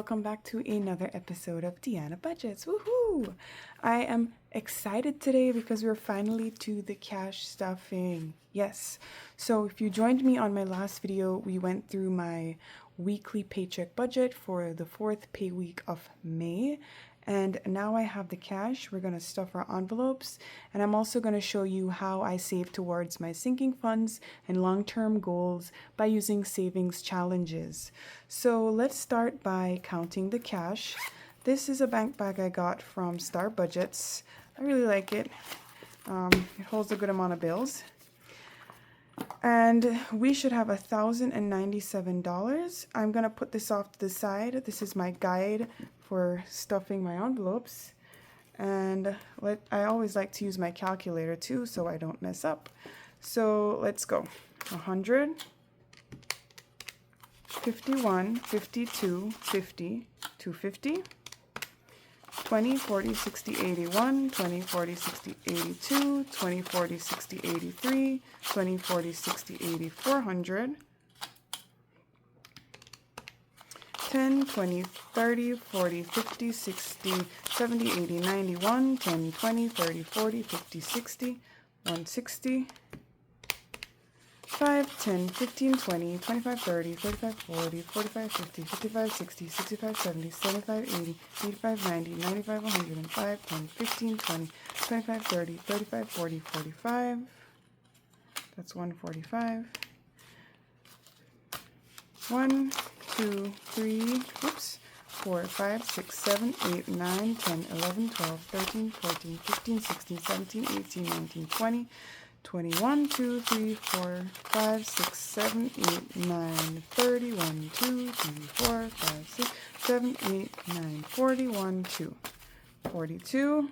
welcome back to another episode of Deanna Budgets. Woohoo! I am excited today because we're finally to the cash stuffing. Yes. So if you joined me on my last video, we went through my weekly paycheck budget for the 4th pay week of May. And now I have the cash. We're going to stuff our envelopes. And I'm also going to show you how I save towards my sinking funds and long-term goals by using savings challenges. So let's start by counting the cash. This is a bank bag I got from Star Budgets. I really like it. It holds a good amount of bills. And we should have $1,097. I'm going to put this off to the side. This is my guide for stuffing my envelopes. And I always like to use my calculator too so I don't mess up. So let's go. 100, 51, 52, 50, 250, 20, 40, 60, 81, 20, 40, 60, 82, 20, 40, 60, 83, 20, 40, 60, 80, 400, 10, 20, 30, 40, 50, 60, 70, 80, 91, 10, 20, 30, 40, 50, 60, 160, 5, 10, 15, 20, 25, 30, 35, 40, 45, 50, 55, 60, 65, 70, 75, 80, 85, 90, 95, 105, 10, 15, 20, 25, 30, 35, 40, 45. That's 145. 1, 2, 3, 4, 5, 6, 7, 8, 9, 10, 11, 12, 13, 14, 15, 16, 17, 18, 19, 20, 21, 2, 3, 4, 5, 6, 7, 8, 9, 30, 1, 2, 3, 4, 5, 6, 7, 8, 9, 41, 2, 42.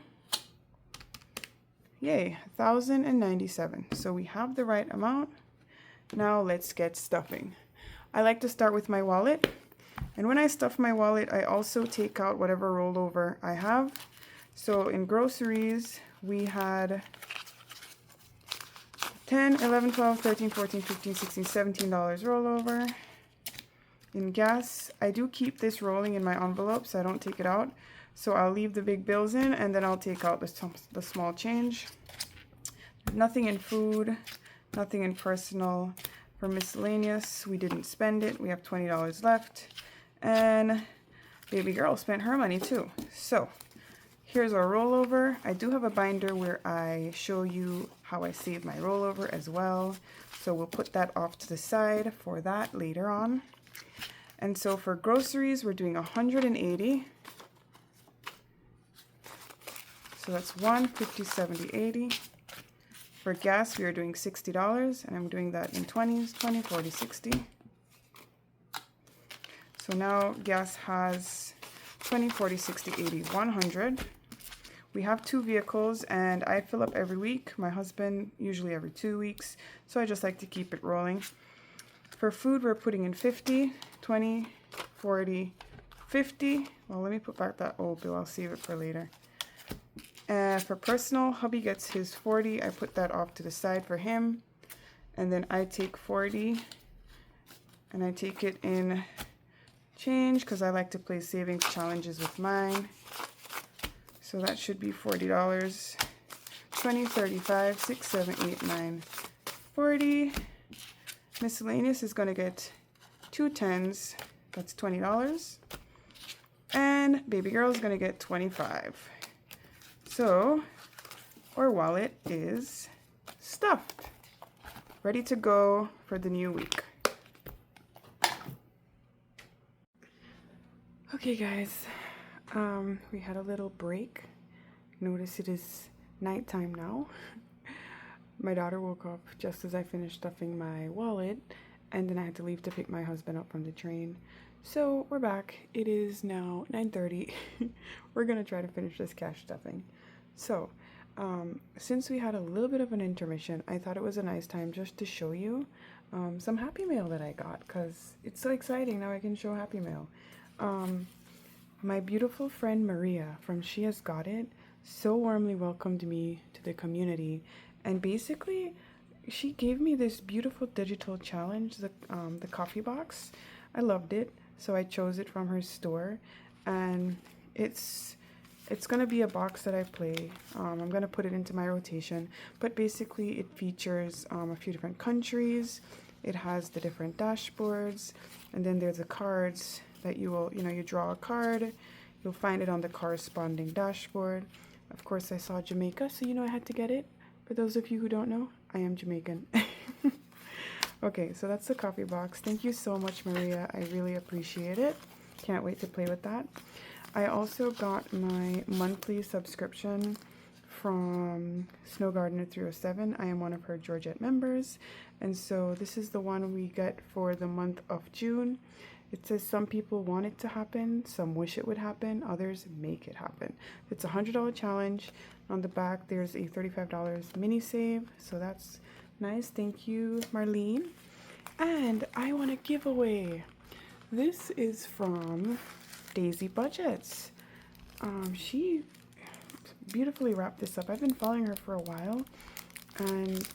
Yay, 1,097. So we have the right amount. Now let's get stuffing. I like to start with my wallet. And when I stuff my wallet, I also take out whatever rollover I have. So in groceries, we had 10, 11, 12, 13, 14, 15, 16, $17 rollover. In gas, I do keep this rolling in my envelopes. I don't take it out. So I'll leave the big bills in and then I'll take out the small change. Nothing in food, nothing in personal. For miscellaneous, we didn't spend it. We have $20 left. And baby girl spent her money too. So here's our rollover. I do have a binder where I show you how I save my rollover as well. So we'll put that off to the side for that later on. And so for groceries, we're doing 180. So that's 1, 50, 70, 80. For gas, we are doing $60, and I'm doing that in 20s, 20, 40, 60. So now gas has 20, 40, 60, 80, 100. We have 2 vehicles, and I fill up every week. My husband usually every 2 weeks, so I just like to keep it rolling. For food, we're putting in 50, 20, 40, 50. Well, let me put back that old bill. I'll save it for later. For personal, hubby gets his 40. I put that off to the side for him. And then I take 40 and I take it in change because I like to play savings challenges with mine. So that should be $40. 20, 35, 6, 7, 8, 9, 40. Miscellaneous is going to get 2 10s. That's $20. And baby girl is going to get 25. So our wallet is stuffed, ready to go for the new week. Okay guys, we had a little break. Notice it is nighttime now. My daughter woke up just as I finished stuffing my wallet, and then I had to leave to pick my husband up from the train. So we're back. It is now 9:30. We're gonna try to finish this cash stuffing. So, since we had a little bit of an intermission, I thought it was a nice time just to show you some Happy Mail that I got, because it's so exciting now I can show Happy Mail. My beautiful friend Maria from She Has Got It so warmly welcomed me to the community, and basically she gave me this beautiful digital challenge, the coffee box. I loved it. so I chose it from her store, and it's gonna be a box that I play. I'm gonna put it into my rotation, but basically it features a few different countries. It has the different dashboards, and then there's the cards that you will, you draw a card, you'll find it on the corresponding dashboard. Of course, I saw Jamaica, so I had to get it. For those of you who don't know, I am Jamaican. Okay, so that's the coffee box. Thank you so much, Maria. I really appreciate it. Can't wait to play with that. I also got my monthly subscription from Snow Gardener 307. I am one of her Georgette members, and so this is the one we get for the month of June. It says some people want it to happen, some wish it would happen, others make it happen. It's a $100 challenge. On the back there's a $35 mini save, so that's nice. Thank you, Marlene. And I want to give away. This is from Daisy Budgets. She beautifully wrapped this up. I've been following her for a while, and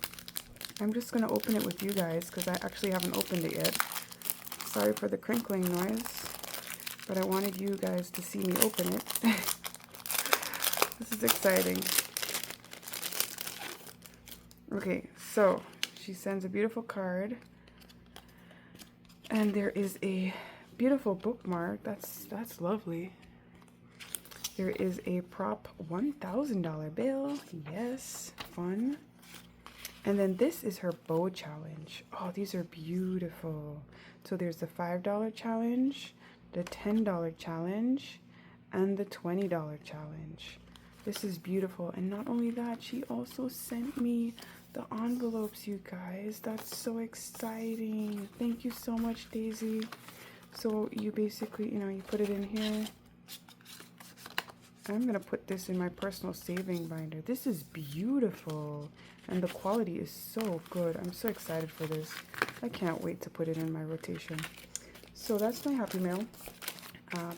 I'm just gonna open it with you guys because I actually haven't opened it yet. Sorry for the crinkling noise, but I wanted you guys to see me open it. This is exciting. Okay, so she sends a beautiful card, and there is a beautiful bookmark. That's lovely. There is a prop $1,000 bill. Yes, fun. And then this is her bow challenge. Oh, these are beautiful. So there's the $5 challenge, the $10 challenge, and the $20 challenge. This is beautiful. And not only that, she also sent me the envelopes, you guys. That's so exciting. Thank you so much, Daisy. So you basically, you put it in here. I'm gonna put this in my personal saving binder. This is beautiful, and the quality is so good. I'm so excited for this. I can't wait to put it in my rotation. So that's my Happy Mail.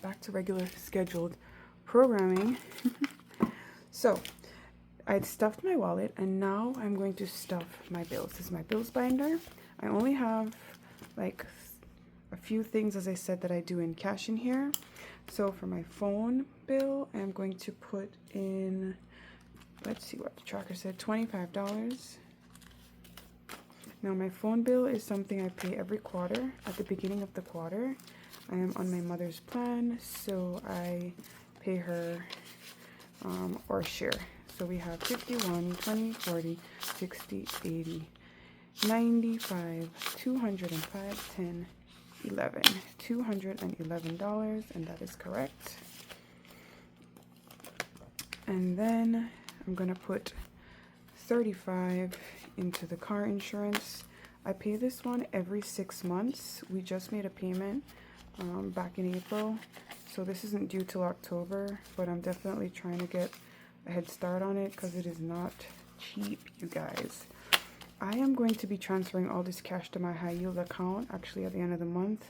Back to regular scheduled programming. So I'd stuffed my wallet, and now I'm going to stuff my bills. This is my bills binder. I only have like a few things, as I said, that I do in cash in here. So for my phone bill, I'm going to put in, let's see what the tracker said, $25. Now my phone bill is something I pay every quarter, at the beginning of the quarter. I am on my mother's plan, so I pay her or share. So we have 51, 20, 40, 60, 80, 95, 205, 10, 11, $211, and that is correct. And then I'm gonna put 35 into the car insurance. I pay this one every 6 months. We just made a payment back in April, so this isn't due till October, but I'm definitely trying to get a head start on it because it is not cheap, you guys. I am going to be transferring all this cash to my high yield account actually at the end of the month.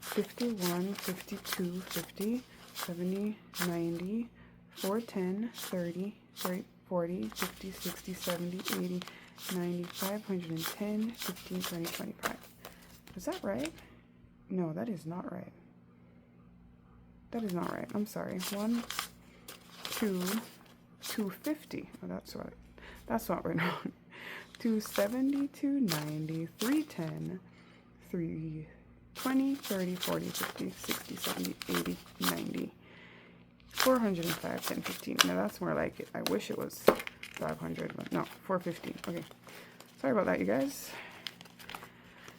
51, 52, 50, 70, 90, 410, 30, 40, 50, 60, 70, 80, 90, 510, 15, 20, 25. Is that right? No, that is not right. That is not right. I'm sorry. 1, 2, 250. Oh, that's what we're on. 270, 290, 310, 320, 30, 40, 50, 60, 70, 80, 90, 405, 10, 15. Now that's more like it. I wish it was 500, but no, 415. Okay. Sorry about that, you guys.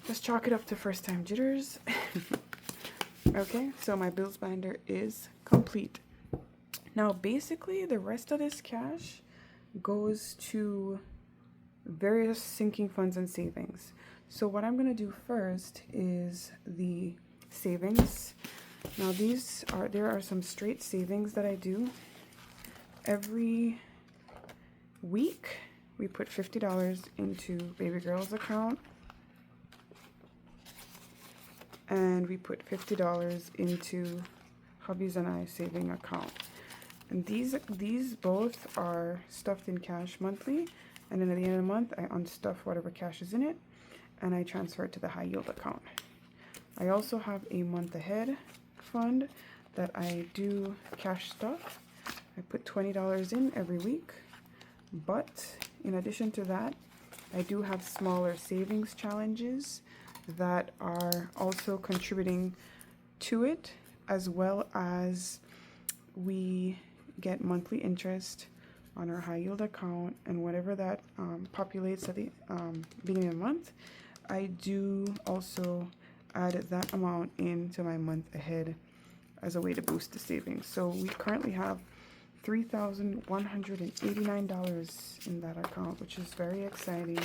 Just chalk it up to first time jitters. Okay, so my bills binder is complete. Now, basically, the rest of this cash goes to various sinking funds and savings. So what I'm going to do first is the savings. Now, there are some straight savings that I do. Every week, we put $50 into baby girl's account. And we put $50 into hubby's and I saving account. And these both are stuffed in cash monthly, and then at the end of the month I unstuff whatever cash is in it and I transfer it to the high yield account. I also have a month ahead fund that I do cash stuff. I put $20 in every week, but in addition to that, I do have smaller savings challenges that are also contributing to it, as well as we get monthly interest on our high yield account, and whatever that populates at the beginning of the month, I do also add that amount into my month ahead as a way to boost the savings. So we currently have $3,189 in that account, which is very exciting.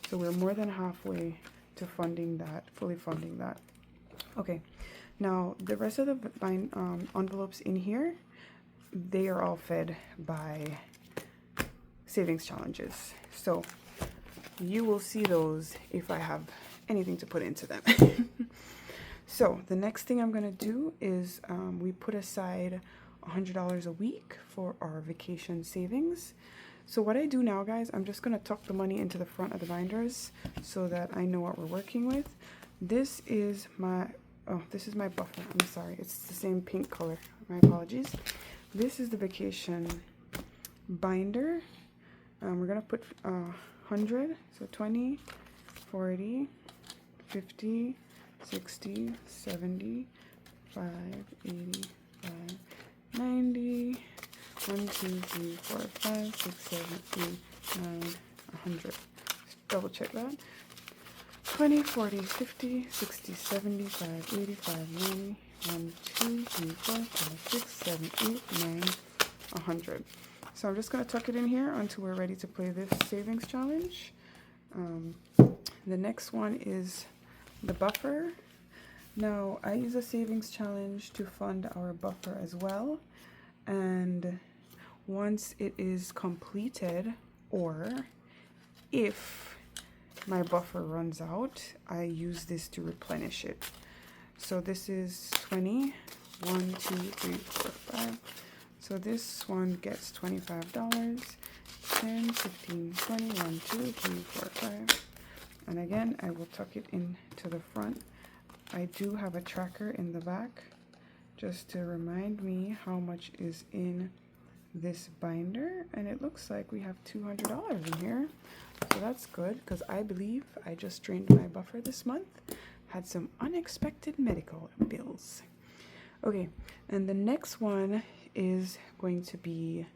So we're more than halfway to funding that, fully funding that. Okay, now the rest of the envelopes in here, they are all fed by savings challenges. So you will see those if I have anything to put into them. So the next thing I'm gonna do is we put aside $100 a week for our vacation savings. So what I do now, guys, I'm just gonna tuck the money into the front of the binders so that I know what we're working with. This is my buffer. I'm sorry, it's the same pink color. My apologies. This is the vacation binder. We're gonna put 100, so 20, 40, 50, 60, 70, 85, 90, 1, 2, 3, 4, 5, 6, 7, 8, 9, 100. Double check that. 20, 40, 50, 60, 75, 85, 90, 1, 2, 3, 4, 5, 6, 7, 8, 9, 100. So I'm just going to tuck it in here until we're ready to play this savings challenge. The next one is the buffer. Now, I use a savings challenge to fund our buffer as well. And once it is completed, or if my buffer runs out, I use this to replenish it. So this is 20, 1, 2, 3, 4, 5. So this one gets $25, 10, 15, 20, 1, 2, 3, 4, 5. And again, I will tuck it into the front. I do have a tracker in the back just to remind me how much is in this binder. And it looks like we have $200 in here. So that's good, because I believe I just drained my buffer this month. Had some unexpected medical bills. Okay, and the next one is going to be,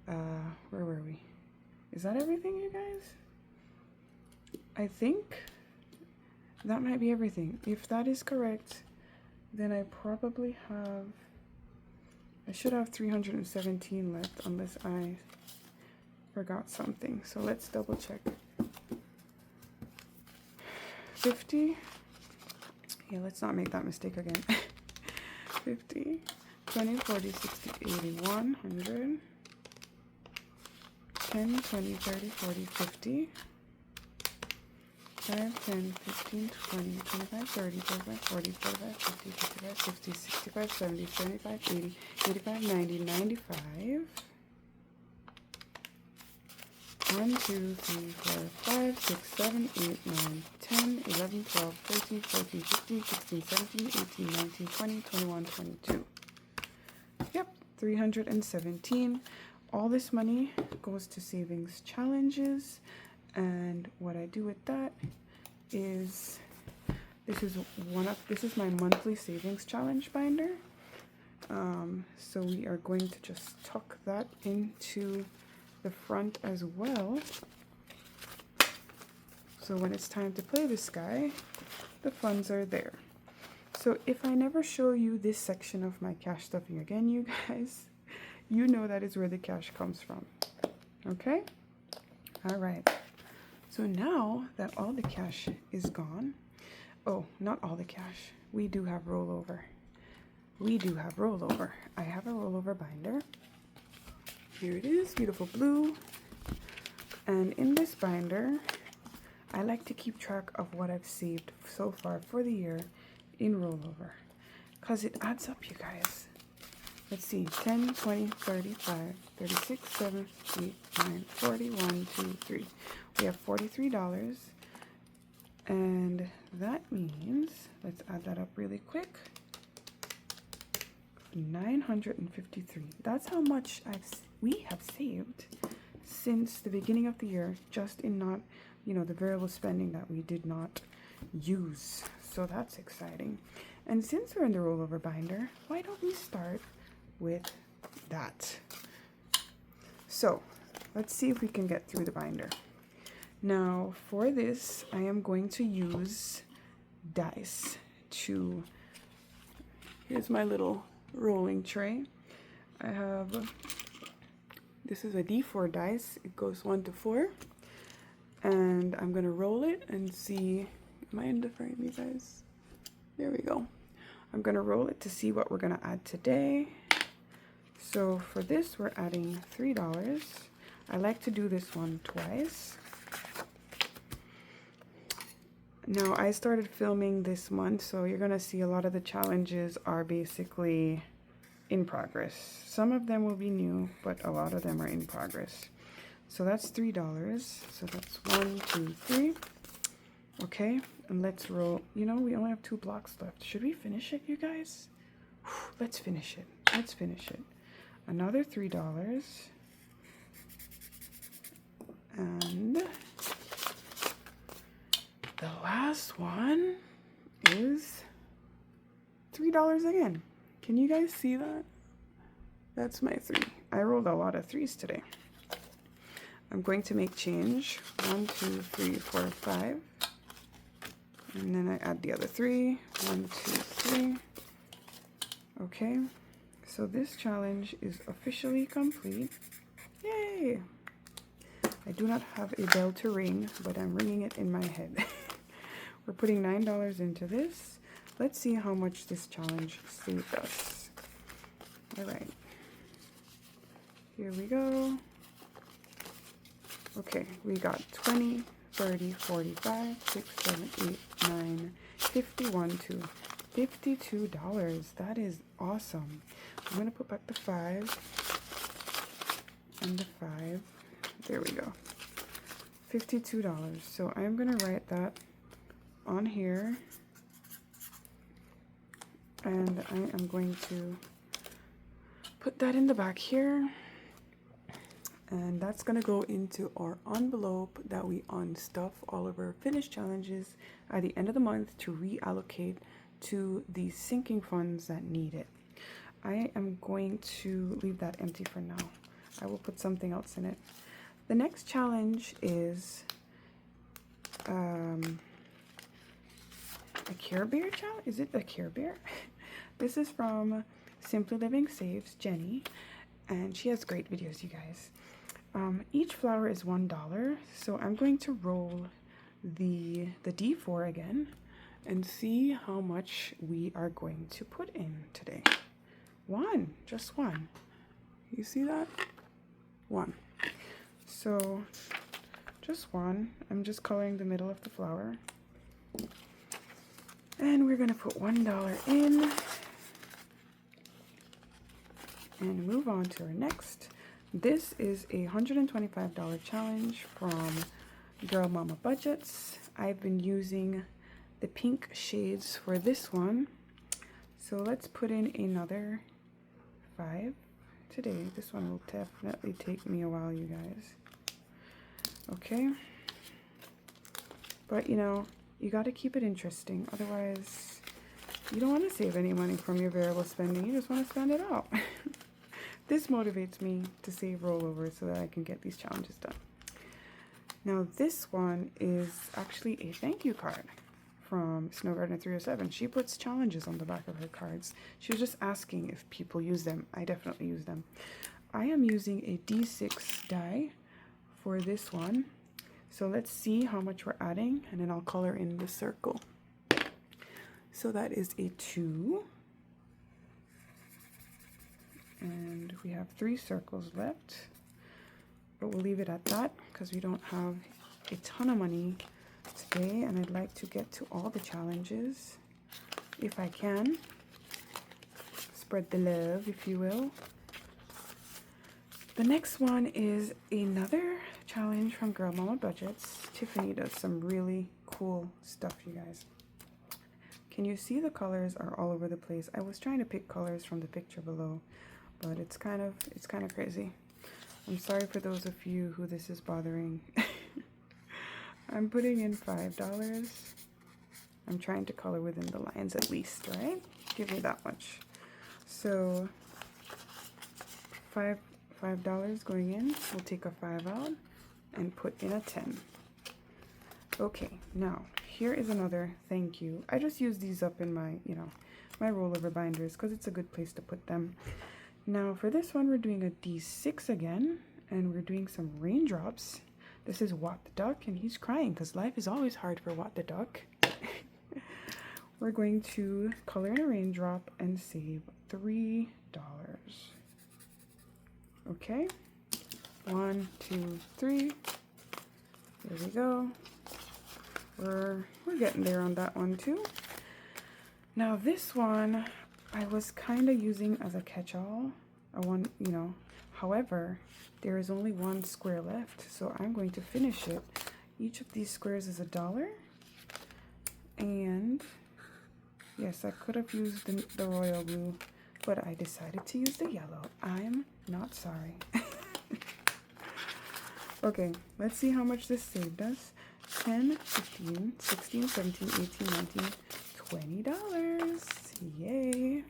where were we? Is that everything, you guys? I think that might be everything. If that is correct, then I probably have, I should have 317 left, unless I forgot something. So let's double check. 50. Yeah, let's not make that mistake again. 50, 20, 40, 60, 80, 100, 10, 20, 30, 40, 50, 5, 10, 15, 20, 25, 30, 35, 40, 45, 50, 55, 60, 65, 70, 75, 80, 85, 90, 95. 1, 2, 3, 4, 5, 6, 7, 8, 9, 10, 11, 12, 13, 14, 15, 16, 17, 18, 19, 20, 21, 22. Yep, 317. All this money goes to savings challenges. And what I do with that is, this is my monthly savings challenge binder. So we are going to just tuck that into the front as well. So when it's time to play this guy, the funds are there. So if I never show you this section of my cash stuffing again, you guys, you know that is where the cash comes from. Okay? All right. So now that all the cash is gone, oh, not all the cash. We do have rollover. We do have rollover. I have a rollover binder. Here it is, beautiful blue. And in this binder, I like to keep track of what I've saved so far for the year in rollover, because it adds up, you guys. Let's see, 10, 20, 35, 36, 7, 8, 9, 40, 1, 2, 3. We have $43. And that means, let's add that up really quick. 953. That's how much we have saved since the beginning of the year, just in not, the variable spending that we did not use. So that's exciting. And since we're in the rollover binder, why don't we start with that? So let's see if we can get through the binder. Now for this, I am going to use dice to, here's my little rolling tray. I have, this is a D4 dice. It goes 1 to 4. And I'm gonna roll it and see, am I in the frame, you guys? There we go. I'm gonna roll it to see what we're gonna add today. So for this, we're adding $3. I like to do this one twice. Now I started filming this month, so you're gonna see a lot of the challenges are basically in progress. Some of them will be new, but a lot of them are in progress. So that's $3. So that's 1, 2, 3. Okay, and let's roll. We only have 2 blocks left. Should we finish it, you guys? Let's finish it. Let's finish it. Another $3. And the last one is $3 again. Can you guys see that? That's my 3. I rolled a lot of 3s today. I'm going to make change. 1, 2, 3, 4, 5. And then I add the other 3. 1, 2, 3. Okay. So this challenge is officially complete. Yay! I do not have a bell to ring, but I'm ringing it in my head. We're putting $9 into this. Let's see how much this challenge saved us. All right. Here we go. Okay, we got 20, 30, 45, 6, 7, 8, 9, 51, 2, $52. That is awesome. I'm going to put back the 5 and the 5. There we go. $52. So I'm going to write that on here. And I am going to put that in the back here. And that's going to go into our envelope that we unstuff all of our finished challenges at the end of the month to reallocate to the sinking funds that need it. I am going to leave that empty for now. I will put something else in it. The next challenge is a Care Bear challenge. Is it a Care Bear? This is from Simply Living Saves, Jenny, and she has great videos, you guys. Each flower is $1, so I'm going to roll the D4 again and see how much we are going to put in today. 1, just 1. You see that? 1. So just 1. I'm just coloring the middle of the flower. And we're going to put $1 in and move on to our next. This is a $125 challenge from Girl Mama Budgets. I've been using the pink shades for this one. So let's put in another 5 today. This one will definitely take me a while, you guys. Okay. But you got to keep it interesting. Otherwise, you don't want to save any money from your variable spending. You just want to spend it out. This motivates me to save rollovers so that I can get these challenges done. Now, this one is actually a thank you card from Snow Garden 307. She puts challenges on the back of her cards. She was just asking if people use them. I definitely use them. I am using a D6 die for this one. So let's see how much we're adding, and then I'll color in the circle. So that is a 2. And we have 3 circles left. But we'll leave it at that because we don't have a ton of money today, and I'd like to get to all the challenges if I can. Spread the love, if you will. The next one is another challenge from Girl Mama Budgets. Tiffany does some really cool stuff, you guys. Can you see the colors are all over the place? I was trying to pick colors from the picture below, but it's kind of crazy. I'm sorry for those of you who this is bothering. I'm putting in $5. I'm trying to color within the lines at least, right? Give me that much. So $5 going in. We'll take a 5 out and put in a 10. Okay, now here is another thank you. I just use these up in my, my rollover binders because it's a good place to put them. Now for this one, we're doing a D6 again, and we're doing some raindrops. This is Watt the Duck, and he's crying because life is always hard for Watt the Duck. We're going to color in a raindrop and save $3. Okay, 1, 2, 3. There we go. We're getting there on that one too. Now this one, I was kind of using as a catch-all. However, there is only one square left, so I'm going to finish it. Each of these squares is $1. And yes, I could have used the royal blue, but I decided to use the yellow. I'm not sorry. Okay, let's see how much this saved us. 10, 15, 16, 17, 18, 19, $20. Yay.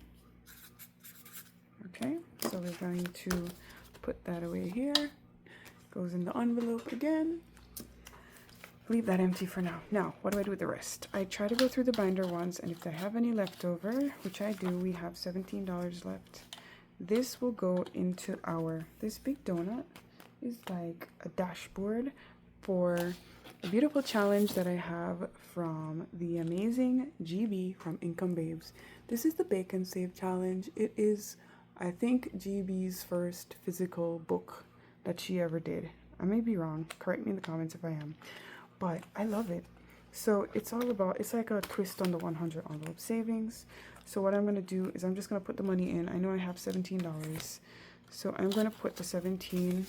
Okay, so we're going to put that away here. Goes in the envelope again. Leave that empty for now. Now, what do I do with the rest? I try to go through the binder once, and if I have any left over, which I do, we have $17 left. This will go into this big donut is like a dashboard for a beautiful challenge that I have from the amazing GB from Income Babes. This is the Bacon Save Challenge. It is, I think, GB's first physical book that she ever did. I may be wrong. Correct me in the comments if I am. But I love it. So it's all about, it's like a twist on the 100 envelope savings. So what I'm going to do is I'm just going to put the money in. I know I have $17. So I'm going to put the 17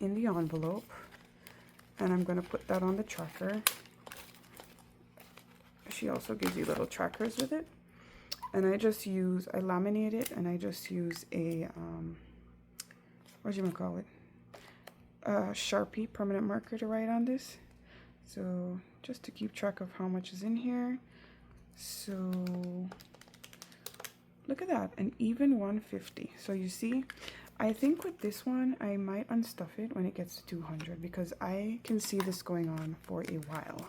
in the envelope. And I'm going to put that on the tracker. She also gives you little trackers with it. And I laminate it, and I just use a, what do you call it? A Sharpie permanent marker to write on this. So just to keep track of how much is in here. So look at that, an even 150. So you see, I think with this one, I might unstuff it when it gets to 200 because I can see this going on for a while.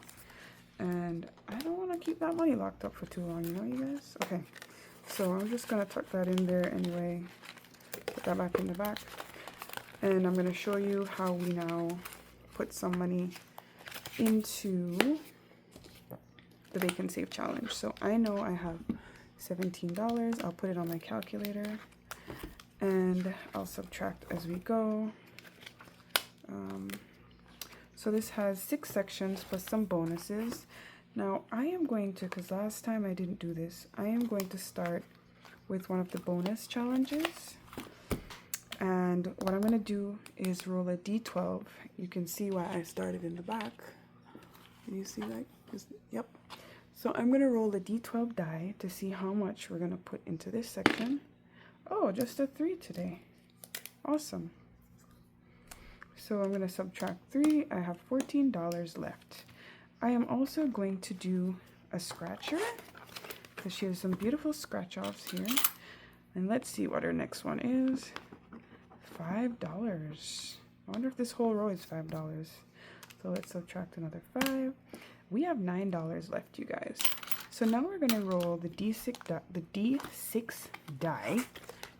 And I don't want to keep that money locked up for too long, you guys? Okay, so I'm just going to tuck that in there anyway. Put that back in the back. And I'm going to show you how we now put some money into the Bacon Save Challenge. So I know I have $17. I'll put it on my calculator. And I'll subtract as we go. So this has 6 sections plus some bonuses. Now I am going to, because last time I didn't do this, I am going to start with one of the bonus challenges. And what I'm going to do is roll a D12. You can see why I started in the back. Can you see that? Yep. So I'm going to roll a D12 die to see how much we're going to put into this section. Oh, just a 3 today. Awesome. So I'm going to subtract 3. I have $14 left. I am also going to do a scratcher because she has some beautiful scratch offs here. And let's see what her next one is. $5. I wonder if this whole row is $5. So let's subtract another 5. We have $9 left, you guys. So now we're going to roll the D6 die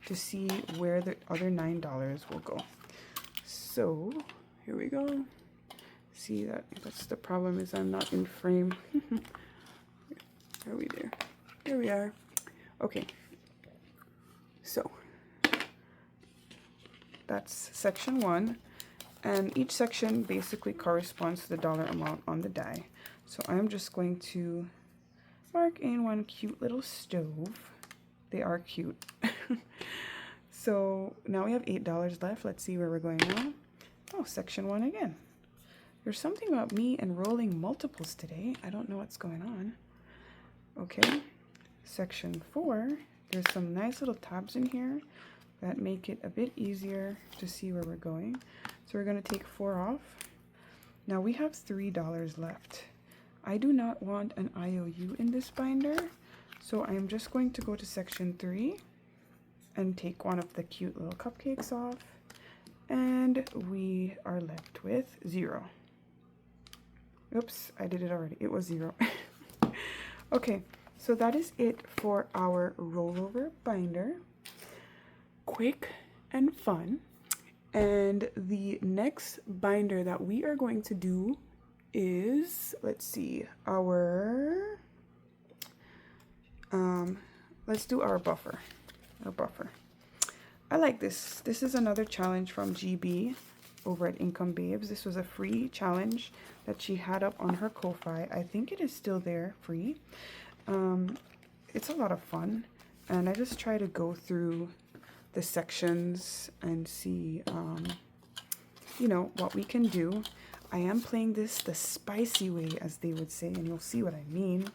to see where the other $9 will go. So here we go. See, that's the problem, is I'm not in frame. Are we there? There we are. Okay. So that's section 1. And each section basically corresponds to the dollar amount on the die. So I'm just going to mark in one cute little stove. They are cute. So now we have $8 left. Let's see where we're going now. Oh, section 1 again. There's something about me and rolling multiples today. I don't know what's going on. Okay, section 4. There's some nice little tabs in here that make it a bit easier to see where we're going. So we're going to take 4 off. Now we have $3 left. I do not want an IOU in this binder, so I'm just going to go to section 3 and take one of the cute little cupcakes off, and we are left with 0. Oops, I did it already. It was 0. Okay, so that is it for our rollover binder. Quick and fun. And the next binder that we are going to do is, let's see, our let's do our buffer. I like this. This is another challenge from GB over at Income Babes. This was a free challenge that she had up on her Ko-Fi. I think it is still there, free. It's a lot of fun, and I just try to go through the sections and see, you know, what we can do. I am playing this the spicy way, as they would say, and you'll see what I mean.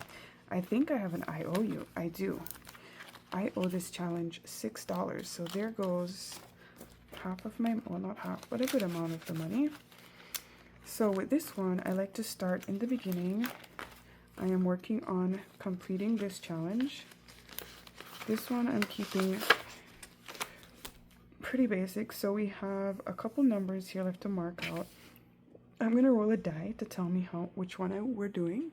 I think I have an IOU. I do. I owe this challenge $6, so there goes half of my, well, not half, but a good amount of the money. So with this one, I like to start in the beginning. I am working on completing this challenge. This one I'm keeping pretty basic, so we have a couple numbers here left to mark out. I'm gonna roll a die to tell me which one we're doing.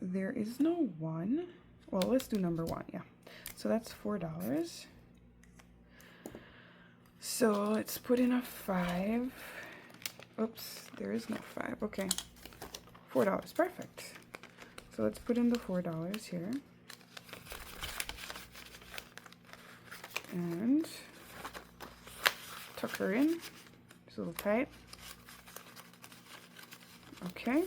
There is no 1. Well, let's do number 1, yeah. So that's $4. So let's put in a 5. Oops, there is no 5. Okay, $4, perfect. So let's put in the $4 here. And tuck her in. It's a little tight. Okay.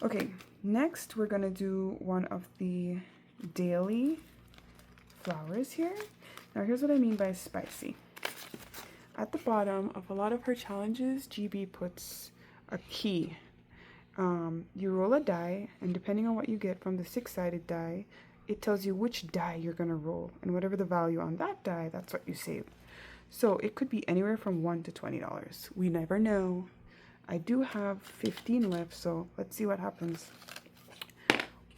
Okay, next we're gonna do one of the daily flowers here. Now here's what I mean by spicy. At the bottom of a lot of her challenges, GB puts a key. You roll a die, and depending on what you get from the 6-sided die, it tells you which die you're gonna roll, and whatever the value on that die, that's what you save. So it could be anywhere from $1 to $20. We never know. I do have 15 left, so let's see what happens.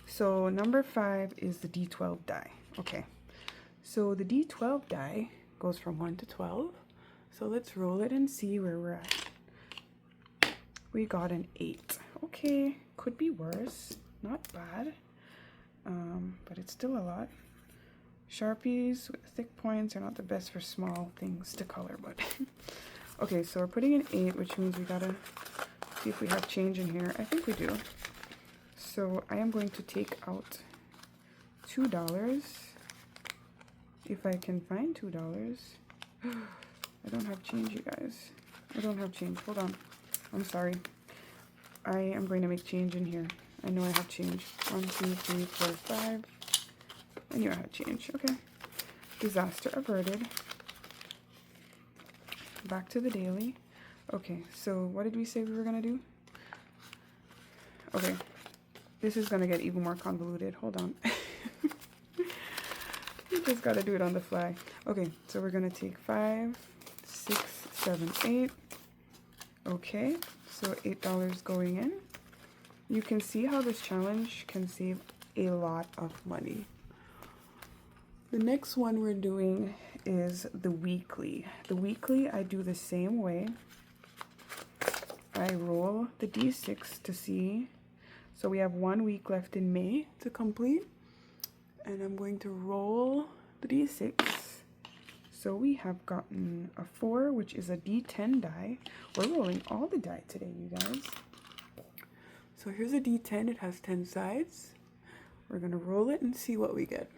So number 5 is the D12 die. Okay, so the D12 die goes from 1 to 12. So let's roll it and see where we're at. We got an 8. Okay, could be worse. Not bad, but it's still a lot. Sharpies with thick points are not the best for small things to color, but okay, so we're putting in 8, which means we gotta see if we have change in here. I think we do. So I am going to take out $2, if I can find $2. I don't have change, you guys. I don't have change. Hold on. I'm sorry. I am going to make change in here. I know I have change. 1, 2, 3, 4, 5. I knew I had change. Okay. Disaster averted. Back to the daily. Okay, so what did we say we were gonna do? Okay, this is gonna get even more convoluted. Hold on. You just gotta do it on the fly. Okay, so we're gonna take 5, 6, 7, 8. Okay, so $8 going in. You can see how this challenge can save a lot of money. The next one we're doing is the weekly. The weekly, I do the same way. I roll the D6 to see. So we have 1 week left in May to complete. And I'm going to roll the D6. So we have gotten a 4, which is a D10 die. We're rolling all the die today, you guys. So here's a D10. It has 10 sides. We're going to roll it and see what we get.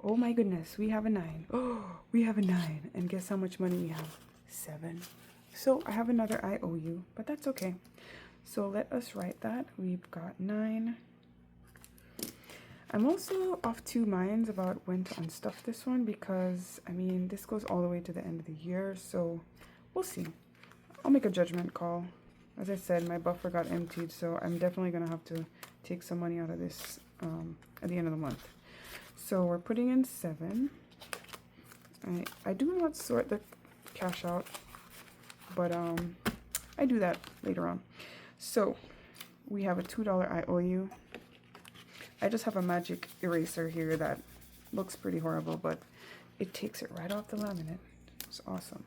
Oh my goodness, we have a 9. Oh, we have a 9. And guess how much money we have? 7. So I have another IOU, but that's okay. So let us write that. We've got 9. I'm also of two minds about when to unstuff this one because, I mean, this goes all the way to the end of the year, so we'll see. I'll make a judgment call. As I said, my buffer got emptied, so I'm definitely going to have to take some money out of this at the end of the month. So we're putting in 7. I do not sort the cash out, but I do that later on. So we have a $2 I owe you. I just have a magic eraser here that looks pretty horrible, but it takes it right off the laminate. It's awesome.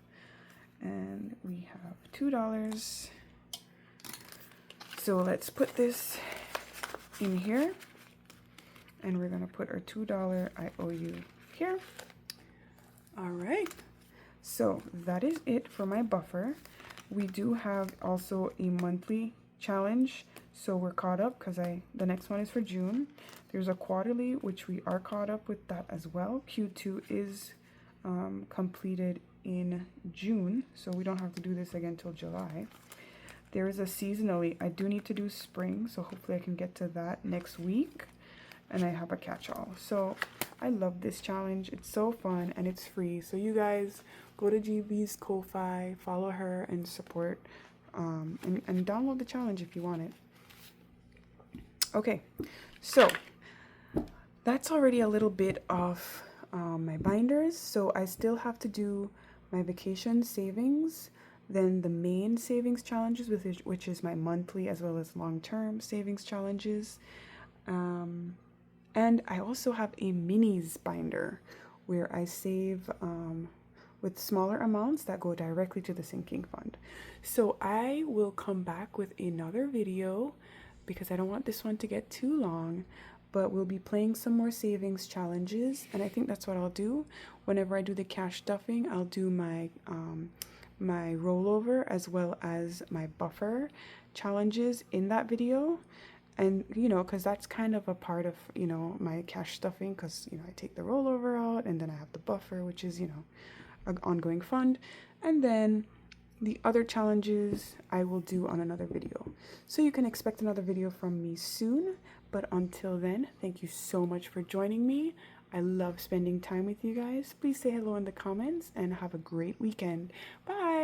And we have $2. So let's put this in here, and we're gonna put our $2 I owe you here. All right, so that is it for my buffer. We do have also a monthly challenge, so we're caught up because the next one is for June. There's a quarterly, which we are caught up with that as well. Q2 is completed in June, so we don't have to do this again till July. There is a seasonally. I do need to do spring, so hopefully I can get to that next week. And I have a catch-all. So I love this challenge. It's so fun and it's free. So you guys go to GB's Ko-Fi, follow her, and support and download the challenge if you want it. Okay, so that's already a little bit of my binders. So I still have to do my vacation savings, then the main savings challenges, which is my monthly as well as long-term savings challenges. And I also have a minis binder where I save with smaller amounts that go directly to the sinking fund. So I will come back with another video because I don't want this one to get too long, but we'll be playing some more savings challenges. And I think that's what I'll do. Whenever I do the cash stuffing, I'll do my my rollover as well as my buffer challenges in that video. And you know, because that's kind of a part of, you know, my cash stuffing, because, you know, I take the rollover out and then I have the buffer, which is, you know, an ongoing fund. And then the other challenges I will do on another video. So you can expect another video from me soon. But until then, thank you so much for joining me. I love spending time with you guys. Please say hello in the comments and have a great weekend. Bye.